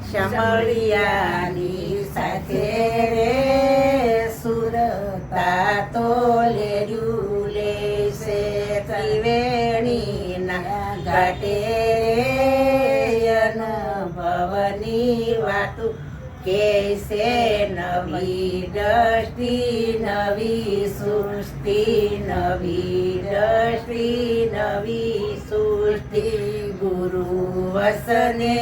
શામળિયાની સાથે રે સુરતા તો લેર્યું લેશે ત્રિવેણીના ઘાટે રે અનુભવની વાતું કેસે નવી દ્રષ્ટિ નવી સૃષ્ટિ નવી દ્રષ્ટિ નવી સૃષ્ટિ ગુરુ વસને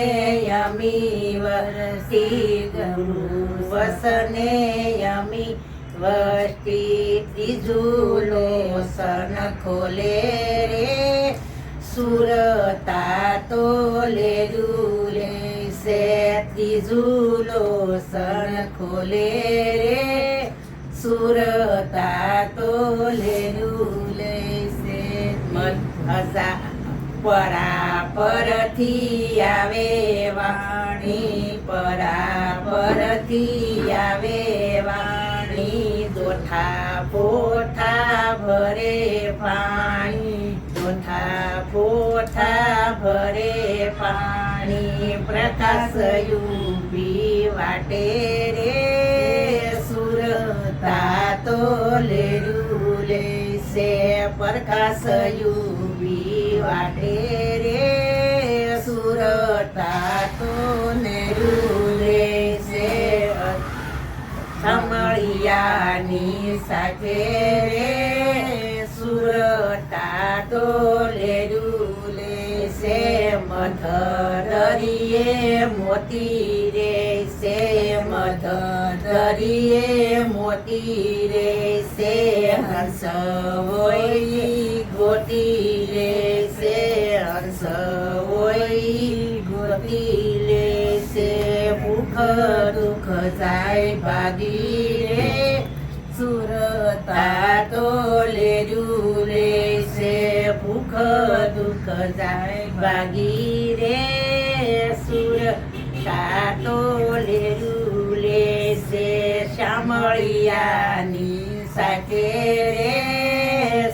યમી વરસી ગુરુ વસને યમી વસ્તી ત્રીજું લોસન ખોલે રે સુરતા તો લેર્યું લેશે ત્રીજું લોસન ખોલે રે સુરતા તો લેર્યું લેશે પરાપરથી આવે વાણી પરાપરથી આવે વાણી દોઠા પોઠા ભરે પાણી દોઠા પોઠા ભરે પાણી પ્રકાશ યુપી વાટે રે સુરતા તો લેર્યું લેશે પ્રકાશ યુપી વાટે રે સુરતા તો લેર્યું લેશે શામળિયાની સાથે રે સુરતા તો લેર્યું લેશે મધદરિયે મોતી રેશે મધદરિયે મોતી રેશે હંસ હોય ગોતી લેશે હંસ હોય ગોતી લેશે ભૂખ દુઃખ જાય ભાગી રે સુરતા તો લેર્યું લેશે ભૂખ દુઃખ જાય ભાગી રે સુરતા તો લેર્યું લેશે શામળિયાની સાથે રે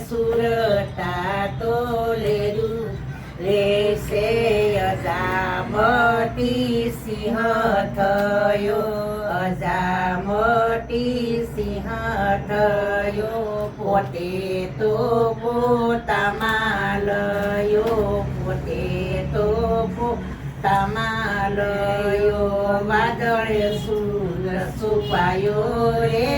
સુરતા તો લેર્યું લેશે અજામતી સિંહ થયો અજામતી સિંહ થયો પોતે તો પોતામાં લયો પોતે તો પોતામાં લયો વાદળે સૂર છુપાયો રે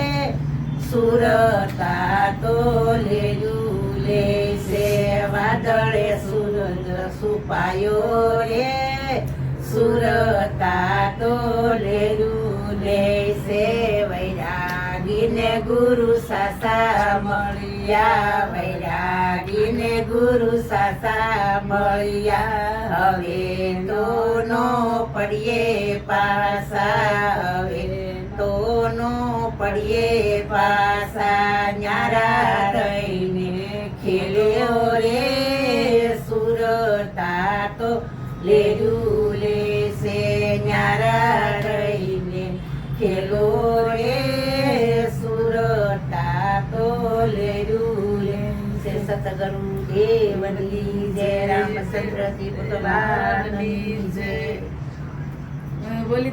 સુરતા તો લેર્યું લેશે વાદળે સૂરજ છુપાયો રે સુરતા તો લેર્યું લેશે વૈરાગીને ગુરુ સાસા મળ્યા વૈરાગીને ગુરુ સાસા મળ્યા હવે તો નો પડીએ પાસા હવે તો નો પડીએ પાસા ન્યારા રહીને ખેલ્યો રે સુરતા તો લેર્યું લેશે ન્યારા રહીને ખેલો રે સુરતા તો લેર્યું લેશે સતગુરુ દેવની જય રામચંદ્ર ભગવાનની જય બોલી